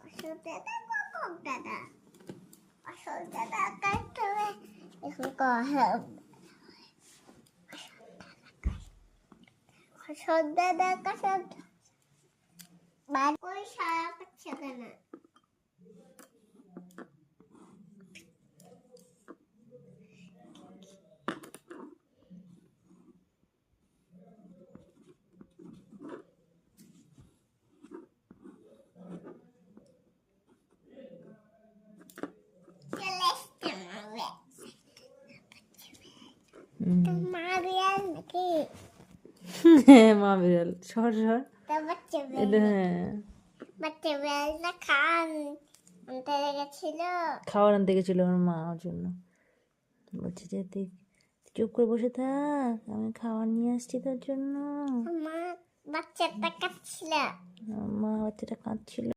অশোক দাদা কখন দাদা অশোক দাদা কাটতে হবে এখন অশোক দাদা কাশব বার করে সারা পাচ্ছে কেন মা বিড়াল নাকি মা বিড়াল সর সর তা বাচ্চা এটা বিড়াল হ্যাঁ বাচ্চা বিড়াল না খান আনতে গেছিল খাবার আনতে গেছিল আমার মা ওর জন্য বলছে যে তুই চুপ করে বসে থাক আমি খাবার নিয়ে আসছি তোর জন্য মা বাচ্চাটা কাচ্ছিল আমার মা বাচ্চাটা কাঁদছিল